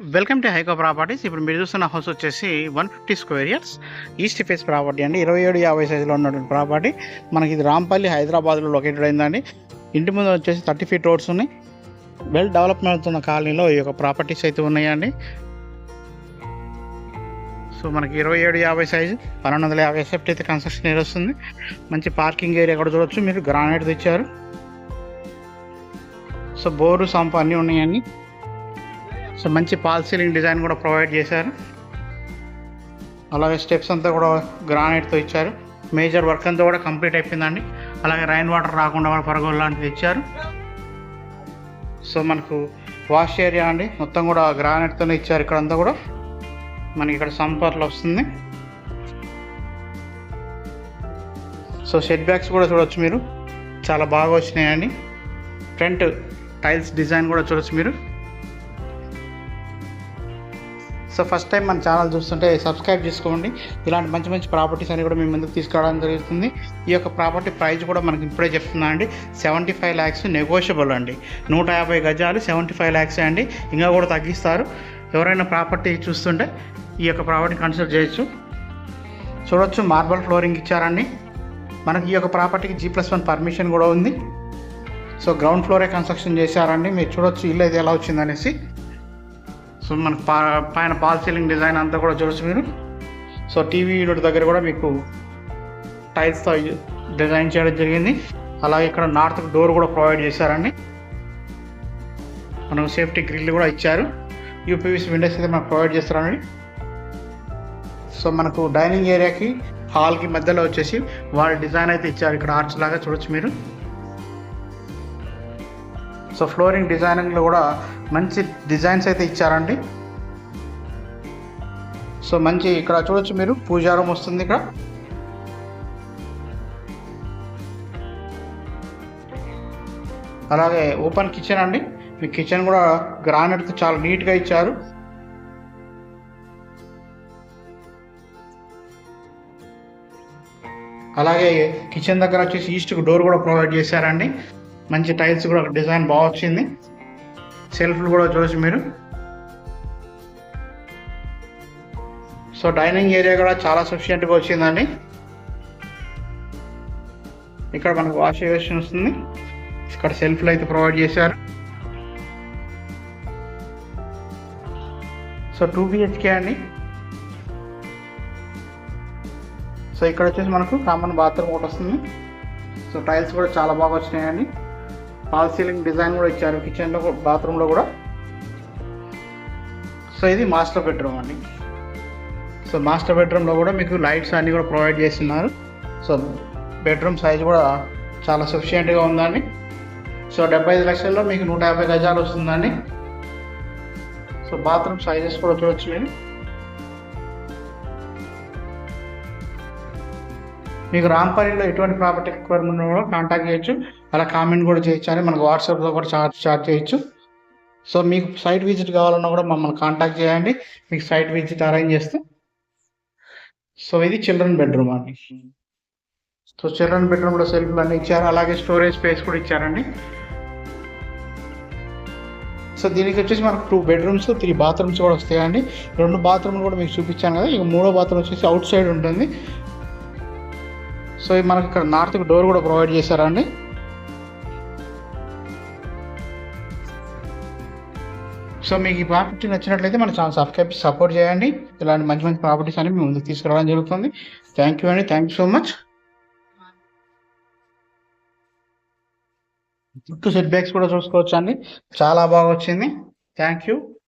Welcome to హైకో properties. ఇప్పుడు మీరు చూస్తున్న హౌస్ వచ్చేసి 150 square years east face property అండి. 27-50 సైజులో ఉన్నటువంటి ప్రాపర్టీ. మనకి ఇది రాంపల్లి, హైదరాబాద్లో లొకేటెడ్ అయిందండి. ఇంటి ముందు వచ్చేసి 30 ఫీట్ రోడ్స్ ఉన్నాయి. వెల్ డెవలప్మెంట్ ఉన్న కాలనీలో ఈ యొక్క ప్రాపర్టీస్ అయితే ఉన్నాయండి. సో మనకి 27-50 సైజు 1250 ఎస్ఎఫ్టీ అయితే కన్స్ట్రక్షన్ ఏరియా వస్తుంది. మంచి పార్కింగ్ ఏరియా కూడా చూడవచ్చు. మీరు గ్రానైట్ తెచ్చారు. సో బోరు సంప అన్నీ ఉన్నాయండి. సో మంచి పాల్ సీలింగ్ డిజైన్ కూడా ప్రొవైడ్ చేశారు. అలాగే స్టెప్స్ అంతా కూడా గ్రానైట్తో ఇచ్చారు. మేజర్ వర్క్ అంతా కూడా కంప్లీట్ అయిపోయిందండి. అలాగే రైన్ వాటర్ రాకుండా కూడా పరగోలు లాంటిది ఇచ్చారు. సో మనకు వాష్ ఏరియా అండి మొత్తం కూడా గ్రానైట్తోనే ఇచ్చారు. ఇక్కడంతా కూడా మనకి ఇక్కడ సంపర్లు వస్తుంది. సో షెడ్ బ్యాగ్స్ కూడా చూడవచ్చు మీరు, చాలా బాగా వచ్చినాయండి. ఫ్రంట్ టైల్స్ డిజైన్ కూడా చూడవచ్చు మీరు. సో ఫస్ట్ టైం మన ఛానల్ చూస్తుంటే సబ్స్క్రైబ్ చేసుకోండి. ఇలాంటి మంచి మంచి ప్రాపర్టీస్ అని కూడా మేము ముందుకు తీసుకురావడం జరుగుతుంది. ఈ యొక్క ప్రాపర్టీ ప్రైస్ కూడా మనకి ఇప్పుడే చెప్తున్నా అండి, 75 lakhs నెగోషియబుల్ అండి. 150 గజాలు 75 lakhs అండి. ఇంకా కూడా తగ్గిస్తారు. ఎవరైనా ప్రాపర్టీ చూస్తుంటే ఈ యొక్క ప్రాపర్టీ కన్సిడర్ చేయొచ్చు. చూడొచ్చు మార్బల్ ఫ్లోరింగ్ ఇచ్చారండి. మనకి ఈ యొక్క ప్రాపర్టీకి G+1 పర్మిషన్ కూడా ఉంది. సో గ్రౌండ్ ఫ్లోరే కన్స్ట్రక్షన్ చేశారండి. మీరు చూడొచ్చు ఇల్లు అయితే ఎలా వచ్చిందనేసి. సో మనకు పైన పాల్ సీలింగ్ డిజైన్ అంతా కూడా చూడొచ్చు మీరు. సో టీవీ యూనిట్ దగ్గర కూడా మీకు టైల్స్తో డిజైన్ చేయడం జరిగింది. అలాగే ఇక్కడ నార్త్ డోర్ కూడా ప్రొవైడ్ చేశారండి. మనకు సేఫ్టీ గ్రిల్ కూడా ఇచ్చారు. యూపీవీసీ విండోస్ అయితే మనకు ప్రొవైడ్ చేస్తారండి. సో మనకు డైనింగ్ ఏరియాకి హాల్కి మధ్యలో వచ్చేసి వాళ్ళ డిజైన్ అయితే ఇచ్చారు. ఇక్కడ ఆర్చ్ లాగా చూడొచ్చు మీరు. సో ఫ్లోరింగ్ డిజైనింగ్లో కూడా మంచి డిజైన్స్ అయితే ఇచ్చారండి. సో మంచి ఇక్కడ చూడొచ్చు మీరు పూజా రూమ్ వస్తుంది. ఇక్కడ అలాగే ఓపెన్ కిచెన్ అండి. మీ కిచెన్ కూడా గ్రానైట్తో చాలా నీట్గా ఇచ్చారు. అలాగే కిచెన్ దగ్గర వచ్చేసి ఈస్ట్కి డోర్ కూడా ప్రొవైడ్ చేశారండి. మంచి టైల్స్ కూడా డిజైన్ బాగా వచ్చింది. సెల్ఫ్లు కూడా చూడొచ్చు మీరు. సో డైనింగ్ ఏరియా కూడా చాలా సఫిషియెంట్గా వచ్చిందండి. ఇక్కడ మనకు వాష్ బేసిన్ వస్తుంది. ఇక్కడ సెల్ఫ్లు అయితే ప్రొవైడ్ చేశారు. సో 2 BHK అండి. సో ఇక్కడ వచ్చేసి మనకు కామన్ బాత్రూమ్ ఒకటి వస్తుంది. సో టైల్స్ కూడా చాలా బాగా వచ్చినాయండి. పాల్ సీలింగ్ డిజైన్ కూడా ఇచ్చారు కిచెన్లో, బాత్రూంలో కూడా. సో ఇది మాస్టర్ బెడ్రూమ్ అండి. సో మాస్టర్ బెడ్రూమ్లో కూడా మీకు లైట్స్ అన్నీ కూడా ప్రొవైడ్ చేస్తున్నారు. సో బెడ్రూమ్ సైజ్ కూడా చాలా సఫిషియెంట్గా ఉందండి. సో 75 లక్షల్లో మీకు 150 గజాలు వస్తుందండి. సో బాత్రూమ్ సైజెస్ కూడా చూడొచ్చు మీరు. మీకు రాంపల్లిలో ఎటువంటి ప్రాపర్టీ రిక్వైర్మెంట్ కూడా కాంటాక్ట్ చేయొచ్చు. అలా కామెంట్ కూడా చేయొచ్చు అని మనకు వాట్సాప్లో కూడా చాట్ చేయొచ్చు. సో మీకు సైట్ విజిట్ కావాలన్నా కూడా మమ్మల్ని కాంటాక్ట్ చేయండి, మీకు సైట్ విజిట్ అరేంజ్ చేస్తాం. సో ఇది చిల్డ్రన్ బెడ్రూమ్ అండి. సో చిల్డ్రన్ బెడ్రూమ్లో సెల్ఫ్లు అన్నీ ఇచ్చారు. అలాగే స్టోరేజ్ స్పేస్ కూడా ఇచ్చారండి. సో దీనికి వచ్చేసి మనకు 2 bedrooms 3 bathrooms కూడా వస్తాయండి. 2 బాత్రూమ్లు కూడా మీకు చూపించాను కదా. ఇక 3వ బాత్రూమ్ వచ్చేసి అవుట్ సైడ్ ఉంటుంది. సో మనకి ఇక్కడ నార్త్కి డోర్ కూడా ప్రొవైడ్ చేశారండి. సో మీకు ఈ ప్రాపర్టీ నచ్చినట్లయితే మన ఛానల్ సబ్స్క్రైబ్ సపోర్ట్ చేయండి. ఇలాంటి మంచి మంచి ప్రాపర్టీస్ అని మీ ముందుకు తీసుకురావడం జరుగుతుంది. థ్యాంక్ యూ అండి. Thank you so much. చుట్టూ సెట్ బ్యాక్స్ కూడా చూసుకోవచ్చు అండి, చాలా బాగా వచ్చింది. Thank you.